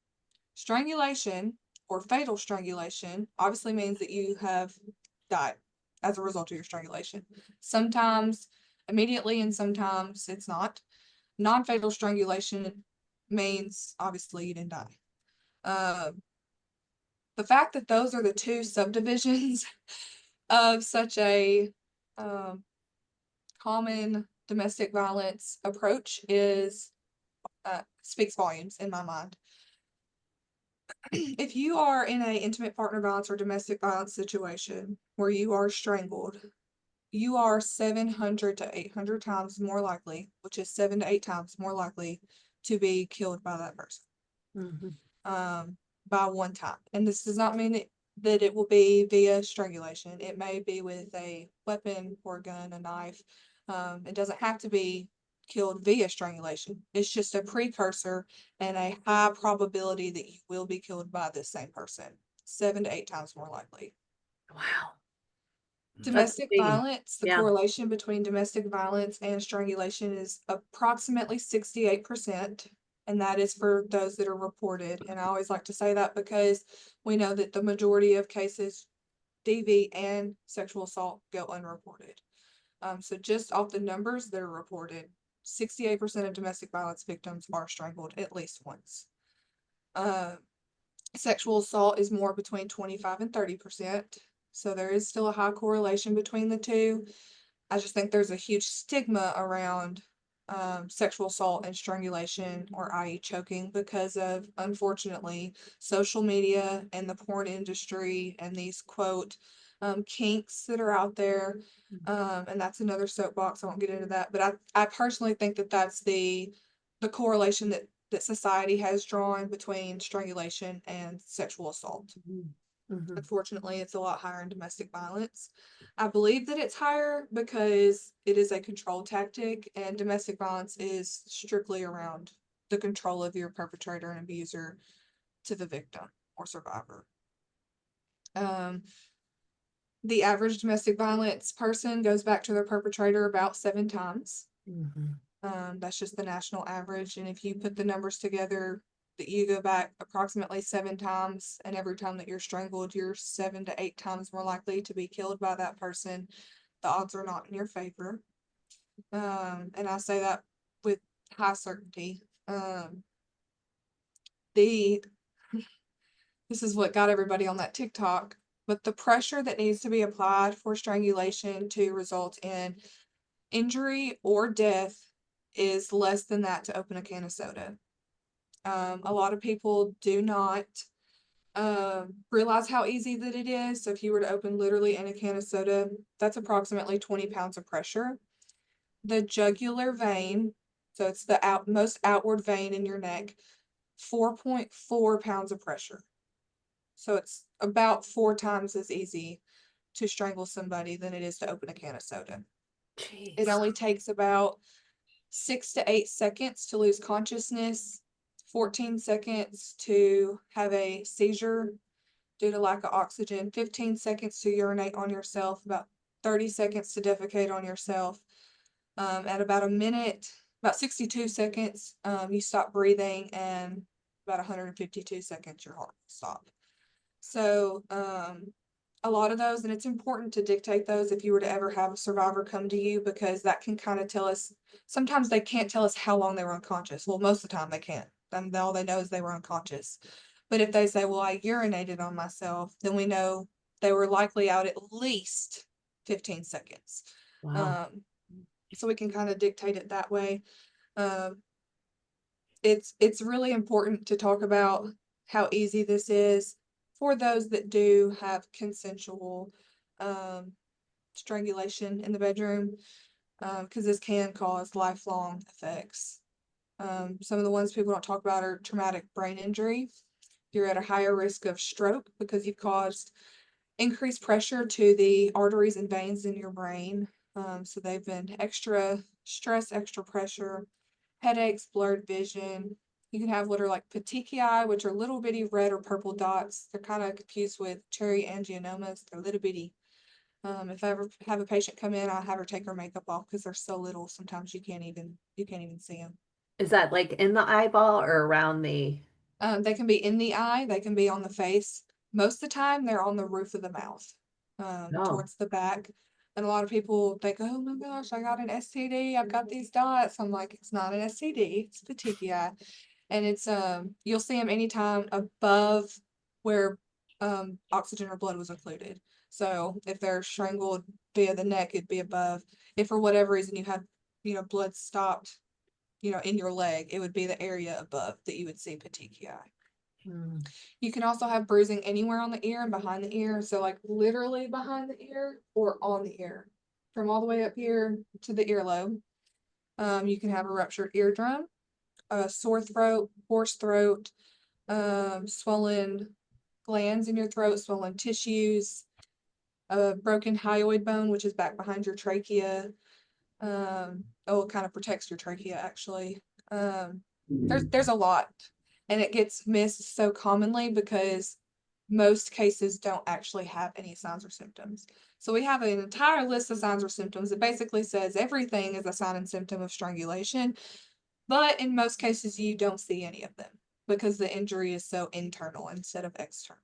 Strangulation or fatal strangulation obviously means that you have died as a result of your strangulation. Sometimes immediately and sometimes it's not. Non-fatal strangulation means obviously you didn't die. The fact that those are the two subdivisions of such a common domestic violence approach is speaks volumes in my mind. If you are in a intimate partner violence or domestic violence situation where you are strangled, you are 700 to 800 times more likely, which is 7 to 8 times more likely to be killed by that person. By one time. And this does not mean that it will be via strangulation. It may be with a weapon or a gun, a knife. It doesn't have to be killed via strangulation. It's just a precursor and a high probability that you will be killed by this same person. 7 to 8 times more likely. Wow. Domestic violence, the Yeah. correlation between domestic violence and strangulation is approximately 68%. And that is for those that are reported. And I always like to say that because we know that the majority of cases, DV and sexual assault, go unreported. So just off the numbers that are reported, 68% of domestic violence victims are strangled at least once. Sexual assault is more between 25 and 30%. So there is still a high correlation between the two. I just think there's a huge stigma around sexual assault and strangulation, or i.e. choking, because of, unfortunately, social media and the porn industry and these quote kinks that are out there. And that's another soapbox. I won't get into that, but I personally think that that's the correlation that society has drawn between strangulation and sexual assault. Unfortunately, it's a lot higher in domestic violence. I believe that it's higher because it is a control tactic, and domestic violence is strictly around the control of your perpetrator and abuser to the victim or survivor. The average domestic violence person goes back to their perpetrator about 7 times. That's just the national average. And if you put the numbers together, that you go back approximately 7 times, and every time that you're strangled, you're 7 to 8 times more likely to be killed by that person. The odds are not in your favor. And I say that with high certainty. This is what got everybody on that TikTok, but the pressure that needs to be applied for strangulation to result in injury or death is less than that to open a can of soda. A lot of people do not Realize how easy that it is. So if you were to open literally in a can of soda, that's approximately 20 pounds of pressure. The jugular vein, so it's the most outward vein in your neck, 4.4 pounds of pressure. So it's about 4 times as easy to strangle somebody than it is to open a can of soda. It Jeez. only takes about 6 to 8 seconds to lose consciousness, 14 seconds to have a seizure due to lack of oxygen, 15 seconds to urinate on yourself, about 30 seconds to defecate on yourself. At about a minute, about 62 seconds, you stop breathing, and about 152 seconds, your heart will stop. So, a lot of those, and it's important to dictate those if you were to ever have a survivor come to you, because that can kind of tell us, sometimes they can't tell us how long they were unconscious. Well, most of the time they can't. All they know is they were unconscious. But if they say, well, I urinated on myself, then we know they were likely out at least 15 seconds. Wow. So we can kind of dictate it that way. It's really important to talk about how easy this is for those that do have consensual strangulation in the bedroom, because this can cause lifelong effects. Some of the ones people don't talk about are traumatic brain injury. You're at a higher risk of stroke because you've caused increased pressure to the arteries and veins in your brain. So they've been extra stress, extra pressure, headaches, blurred vision. You can have what are like petechiae, which are little bitty red or purple dots. They're kind of confused with cherry angiomas. They're little bitty. If I ever have a patient come in, I'll have her take her makeup off because they're so little. Sometimes you can't even see them. Is that like in the eyeball or around the? They can be in the eye, they can be on the face. Most of the time, they're on the roof of the mouth, No. towards the back. And a lot of people think, oh my gosh, I got an STD, I've got these dots. I'm like, it's not an STD, it's petechiae. And it's, you'll see them anytime above where oxygen or blood was included. So if they're strangled via the neck, it'd be above. If for whatever reason you had, blood stopped, in your leg, it would be the area above that you would see petechiae. Mm. You can also have bruising anywhere on the ear and behind the ear. So like literally behind the ear or on the ear, from all the way up here to the earlobe. You can have a ruptured eardrum, a sore throat, hoarse throat, swollen glands in your throat, swollen tissues, a broken hyoid bone, which is back behind your trachea. It kind of protects your trachea actually. There's a lot, and it gets missed so commonly because most cases don't actually have any signs or symptoms. So we have an entire list of signs or symptoms that basically says everything is a sign and symptom of strangulation, but in most cases you don't see any of them because the injury is so internal instead of external.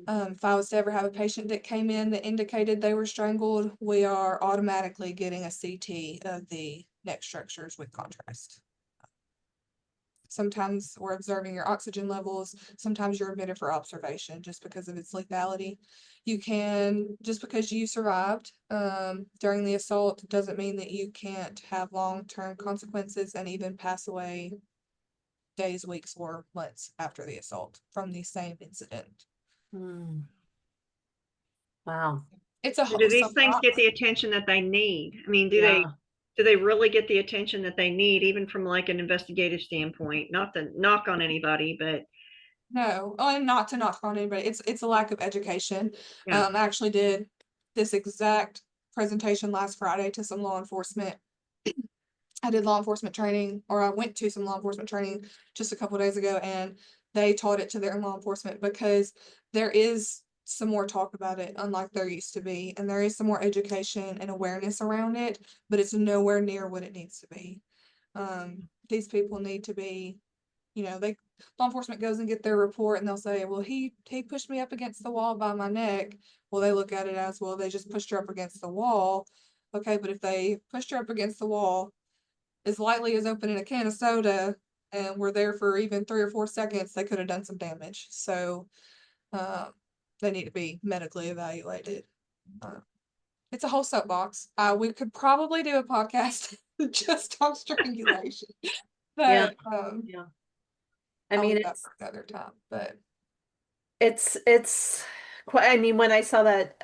If I was to ever have a patient that came in that indicated they were strangled, we are automatically getting a CT of the neck structures with contrast. Sometimes we're observing your oxygen levels. Sometimes you're admitted for observation just because of its lethality. Just because you survived during the assault doesn't mean that you can't have long-term consequences and even pass away days, weeks, or months after the assault from the same incident. Mm. Wow. It's a Do these things soapbox. get the attention that they need? I mean, Yeah. do they really get the attention that they need, even from like an investigative standpoint? Not to knock on anybody, but No, and not to knock on anybody. It's a lack of education. yeah. I actually did this exact presentation last Friday to some law enforcement. I did law enforcement training, or I went to some law enforcement training just a couple days ago, and they taught it to their law enforcement because there is some more talk about it, unlike there used to be, and there is some more education and awareness around it, but it's nowhere near what it needs to be. These people need to be, law enforcement goes and get their report and they'll say, well, he pushed me up against the wall by my neck. Well, they look at it as, well, they just pushed her up against the wall. Okay, but if they pushed her up against the wall as lightly as opening a can of soda and were there for even 3 or 4 seconds, they could have done some damage. So they need to be medically evaluated. It's a whole soapbox. We could probably do a podcast just on strangulation. Yeah. But Yeah. I I'll mean, leave that it's for another time. But It's quite, I mean, when I saw that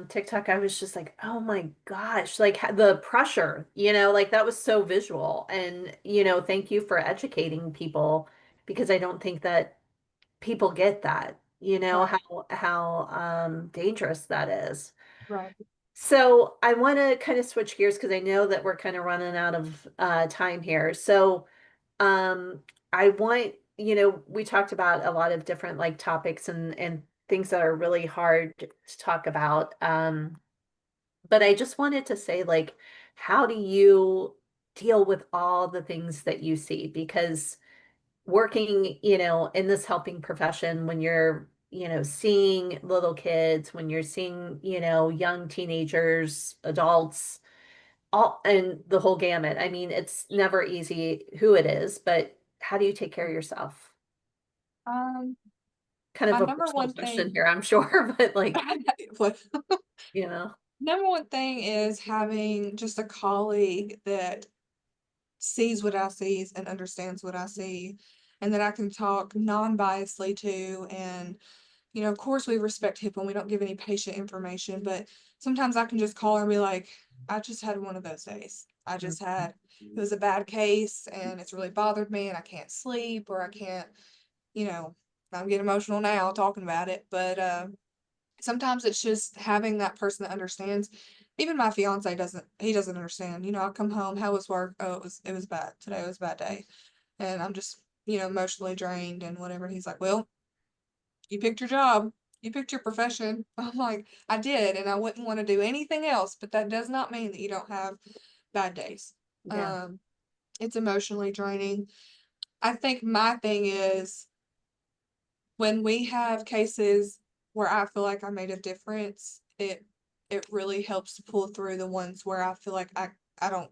TikTok, I was just like, oh my gosh, like the pressure, like that was so visual. And, thank you for educating people because I don't think that people get that, Right, how dangerous that is. right. So I want to kind of switch gears because I know that we're kind of running out of time here. So um, I want, we talked about a lot of different like topics and things that are really hard to talk about. But I just wanted to say, like, how do you deal with all the things that you see? Because working, in this helping profession, when you're, seeing little kids, when you're seeing, young teenagers, adults, all and the whole gamut. I mean, it's never easy who it is, but how do you take care of yourself? Um, Kind of my a number personal one question thing, here, I'm sure, but like, what- you know, number one thing is having just a colleague that sees what I see and understands what I see, and that I can talk non-biasedly to. And, of course, we respect HIPAA and we don't give any patient information, but sometimes I can just call her and be like, I just had one of those days. It was a bad case and it's really bothered me and I can't sleep or I can't, you know, I'm getting emotional now talking about it, but sometimes it's just having that person that understands. Even my fiance he doesn't understand. I come home, how was work? Oh, it was bad. Today was a bad day. And I'm just, emotionally drained and whatever. And he's like, well, you picked your job. You picked your profession. I'm like, I did, and I wouldn't want to do anything else, but that does not mean that you don't have bad days. yeah, Um, it's emotionally draining. I think my thing is when we have cases where I feel like I made a difference, it really helps to pull through the ones where I feel like I don't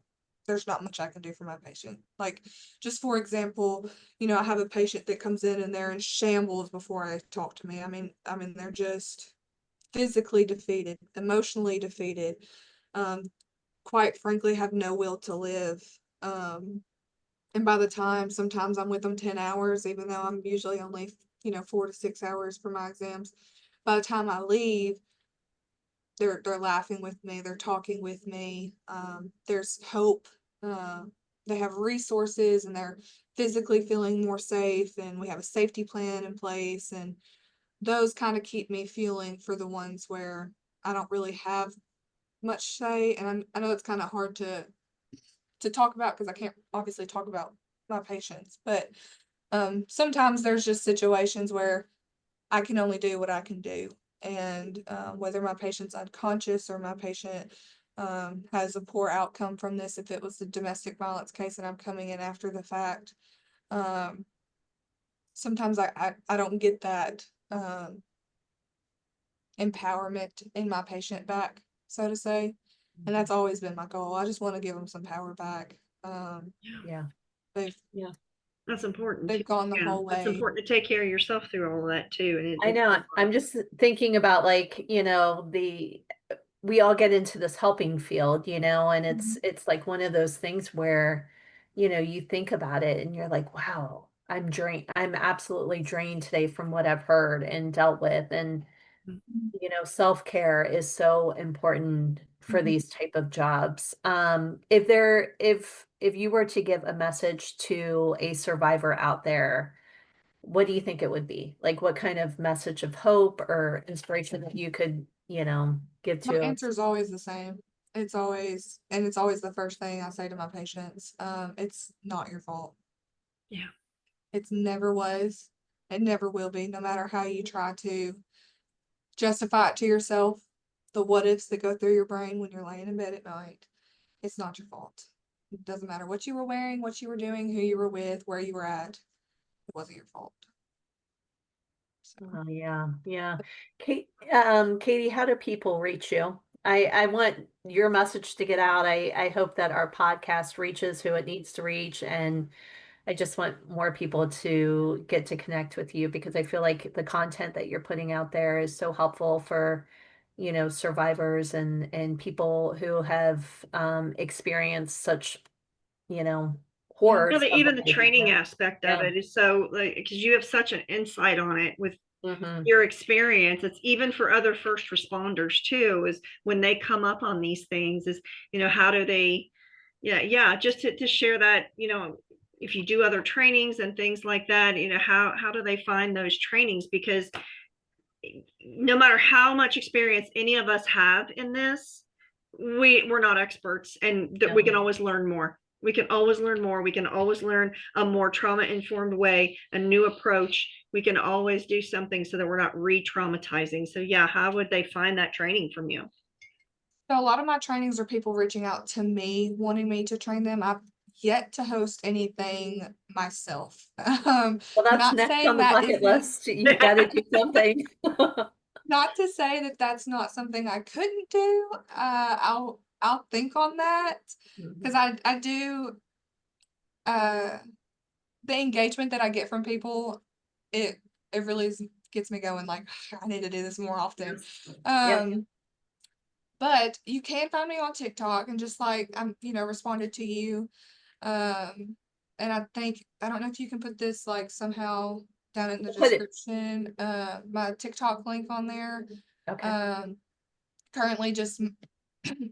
there's not much I can do for my patient. Like just for example, I have a patient that comes in and they're in shambles before they talk to me. I mean they're just physically defeated, emotionally defeated, um, quite frankly have no will to live. And by the time sometimes I'm with them 10 hours, even though I'm usually only, 4 to 6 hours for my exams. By the time I leave, they're laughing with me, they're talking with me. There's hope. Uh, they have resources and they're physically feeling more safe, and we have a safety plan in place. And those kind of keep me feeling for the ones where I don't really have much say. And I know it's kind of hard to talk about because I can't obviously talk about my patients, but sometimes there's just situations where I can only do what I can do. And whether my patient's unconscious or my patient has a poor outcome from this, if it was a domestic violence case and I'm coming in after the fact, um, sometimes I don't get that empowerment in my patient back, so to say. And that's always been my goal. I just want to give them some power back. yeah, They've yeah. That's important. they've gone the Yeah, whole that's way. important to take care of yourself through all of that too. And I know. I'm just thinking about like, we all get into this helping field, and it's Mhm. it's like one of those things where, you think about it and you're like, wow, I'm drained. I'm absolutely drained today from what I've heard and dealt with. And, self-care is so important for Mhm. these type of jobs. If you were to give a message to a survivor out there, what do you think it would be? Like what kind of message of hope or inspiration that you could, give My to answer is always the same. It's always the first thing I say to my patients. It's not your fault. yeah. It's never was. It never will be, no matter how you try to justify it to yourself. The what ifs that go through your brain when you're laying in bed at night. It's not your fault. It doesn't matter what you were wearing, what you were doing, who you were with, where you were at. It wasn't your fault. So Oh, yeah, yeah. Katie, how do people reach you? I want your message to get out. I hope that our podcast reaches who it needs to reach, and I just want more people to get to connect with you because I feel like the content that you're putting out there is so helpful for, survivors and people who have experienced such, you know, yeah. Yeah, horrors of even the life. training aspect of Yeah, it is so like because you have such an insight on it with Mhm. your experience. It's even for other first responders too, is when they come up on these things, is, how do they, just to share that, if you do other trainings and things like that, how do they find those trainings? Because no matter how much experience any of us have in this, we're not experts, and that we can always learn more. We can always learn more. We can always learn a more trauma informed way, a new approach. We can always do something so that we're not re-traumatizing. So yeah, how would they find that training from you? So a lot of my trainings are people reaching out to me, wanting me to train them. I've yet to host anything myself. Well, that's Not next on saying the that bucket isn't, list. You've got to do something. not to say that that's not something I couldn't do. I'll think on that, because I do, uh the engagement that I get from people, it really gets me going, like, I need to do this more often. Yep. But you can find me on TikTok, and just like I'm, responded to you. And I don't know if you can put this like somehow down in the Put it. description, my TikTok link on there. Okay. Currently just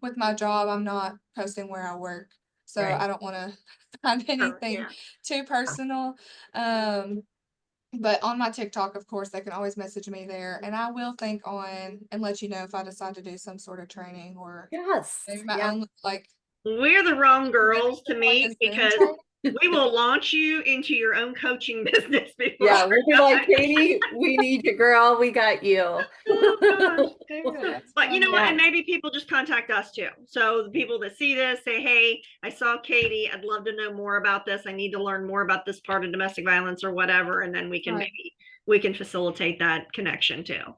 with my job, I'm not posting where I work. So Right. I don't want to find anything too personal. But on my TikTok, of course, they can always message me there, and I will think on and let you know if I decide to do some sort of training, or Yes. maybe my Yeah. own, like, We're the wrong girls to like meet, a Zoom because training. we will launch you into your own coaching business before. Yeah. We'll be like, Catie, we need you, girl. We got you. Oh gosh. That's But you know what? Yeah. And maybe people just contact us too. So the people that see this say, hey, I saw Catie. I'd love to know more about this. I need to learn more about this part of domestic violence or whatever. And then we can Right. maybe we can facilitate that connection too.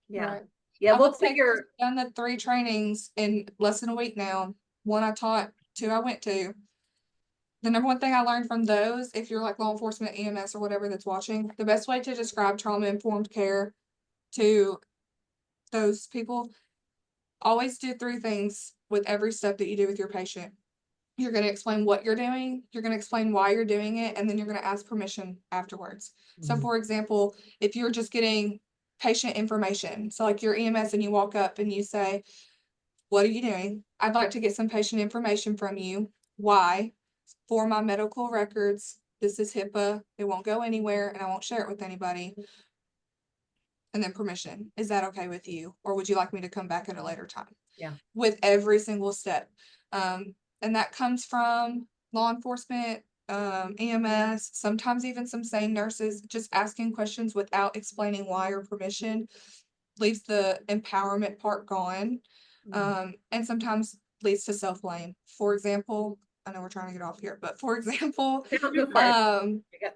Yeah. Right. Yeah. I We'll would say figure. I've done the 3 trainings in less than a week now. 1 I taught, 2 I went to. The number one thing I learned from those, if you're like law enforcement, EMS, or whatever that's watching, the best way to describe trauma-informed care to those people, always do 3 things with every step that you do with your patient. You're going to explain what you're doing, you're going to explain why you're doing it, and then you're going to ask permission afterwards. So for example, if you're just getting patient information, so like you're EMS and you walk up and you say, what are you doing? I'd like to get some patient information from you. Why? For my medical records, this is HIPAA, it won't go anywhere, and I won't share it with anybody. And then permission. Is that okay with you? Or would you like me to come back at a later time? Yeah. With every single step. And that comes from law enforcement, EMS, sometimes even some SANE nurses. Just asking questions without explaining why or permission leaves the empowerment part gone, and sometimes leads to self-blame. For example, I know we're trying to get off here, but for example, Go for it.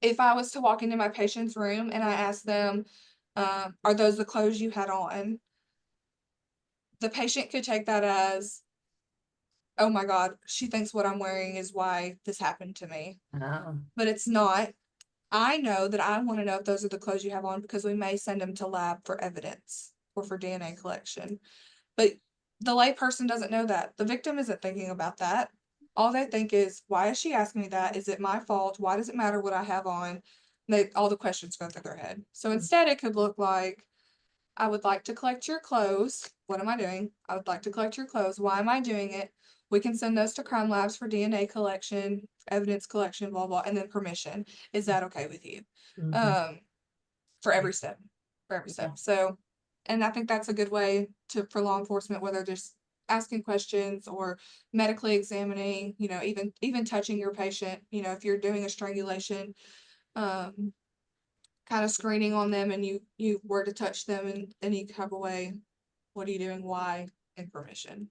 if I was to walk into my patient's room and I asked them, are those the clothes you had on? The patient could take that as, oh my God, she thinks what I'm wearing is why this happened to me. Oh. But it's not. I know that I want to know if those are the clothes you have on, because we may send them to lab for evidence or for DNA collection. But the layperson doesn't know that. The victim isn't thinking about that. All they think is, why is she asking me that? Is it my fault? Why does it matter what I have on? All the questions go through their head. So instead, it could look like, I would like to collect your clothes. What am I doing? I would like to collect your clothes. Why am I doing it? We can send those to crime labs for DNA collection, evidence collection, blah, blah, and then permission. Is that okay with you? For every step, for every step. So, and I think that's a good way for law enforcement, whether just asking questions or medically examining, even touching your patient, if you're doing a strangulation, kind of screening on them, and you were to touch them in any type of way, what are you doing, why, and permission.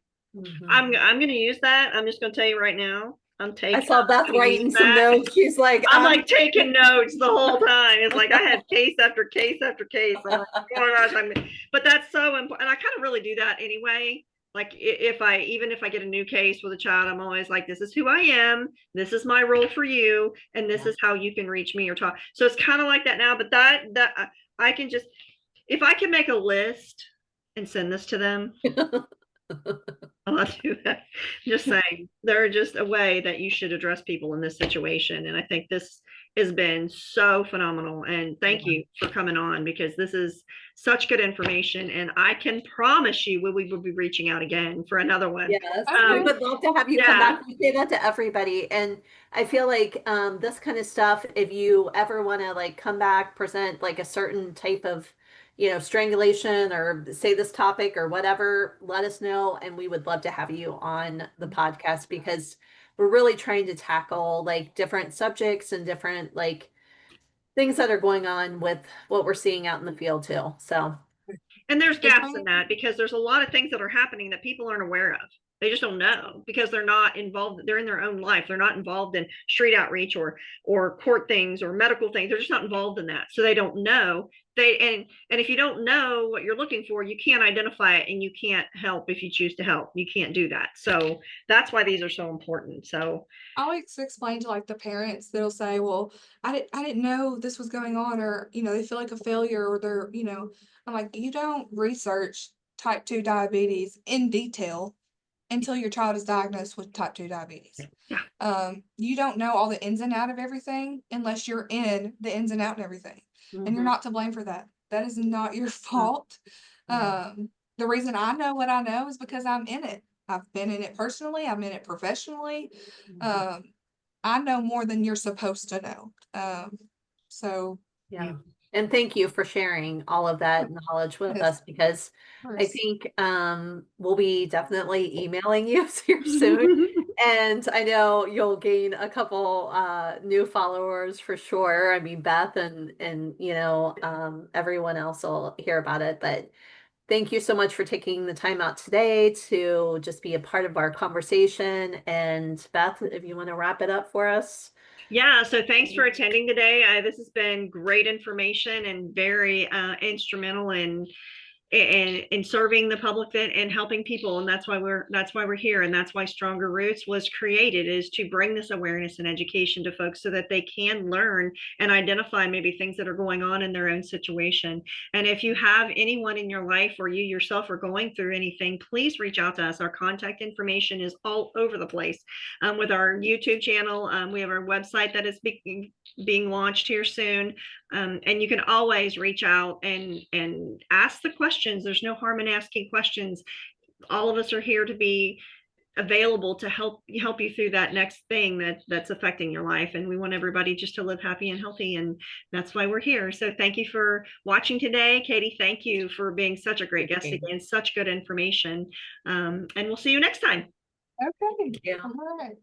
I'm gonna use that. I'm just gonna tell you right now. I saw Beth writing some notes. She's like, I'm like taking notes the whole time. It's like I had case after case after case. I'm like, oh my gosh, but that's so important. And I kind of really do that anyway. Like even if I get a new case with a child, I'm always like, this is who I am. This is my role for you. And this is how you can reach me or talk. So it's kind of like that now, but that I can just, if I can make a list and send this to them, I'll not do that. Just saying, they're just a way that you should address people in this situation. And I think this has been so phenomenal. And thank you for coming on, because this is such good information. And I can promise you we will be reaching out again for another one. Yes, we Okay. would love to have you come back. We say that to everybody. And I feel like this kind of stuff, if you ever want to like come back, present like a certain type of, strangulation or say this topic or whatever, let us know. And we would love to have you on the podcast because we're really trying to tackle like different subjects and different like things that are going on with what we're seeing out in the field too. So And there's It's gaps only- in that, because there's a lot of things that are happening that people aren't aware of. They just don't know, because they're not involved. They're in their own life. They're not involved in street outreach or court things or medical things. They're just not involved in that. So they don't know. And if you don't know what you're looking for, you can't identify it, and you can't help if you choose to help. You can't do that. So that's why these are so important. So I always explain to like the parents that'll say, well, I didn't know this was going on, or, they feel like a failure, or they're, I'm like, you don't research type 2 diabetes in detail until your child is diagnosed with type 2 diabetes. Yeah. You don't know all the ins and out of everything unless you're in the ins and out and everything. And you're mhm. not to blame for that. That is not your fault. The reason I know what I know is because I'm in it. I've been in it personally. I'm in it professionally. I know more than you're supposed to know. So Yeah. And thank you for sharing all of that knowledge with yes, us because of I course. think we'll be definitely emailing you here soon. And I know you'll gain a couple new followers for sure. I mean, Beth and everyone else will hear about it. But thank you so much for taking the time out today to just be a part of our conversation. And Beth, if you want to wrap it up for us. Yeah, so thanks for attending today. This has been great information and very instrumental in serving the public and helping people. And that's why we're here. And that's why Stronger Roots was created, is to bring this awareness and education to folks so that they can learn and identify maybe things that are going on in their own situation. And if you have anyone in your life, or you yourself are going through anything, please reach out to us. Our contact information is all over the place. With our YouTube channel, we have our website that is being launched here soon. And you can always reach out and ask the questions. There's no harm in asking questions. All of us are here to be available to help you through that next thing that's affecting your life. And we want everybody just to live happy and healthy. And that's why we're here. So thank you for watching today. Catie, thank you for being such a great guest again. Such good information. And we'll see you next time. Okay. Yeah. All right.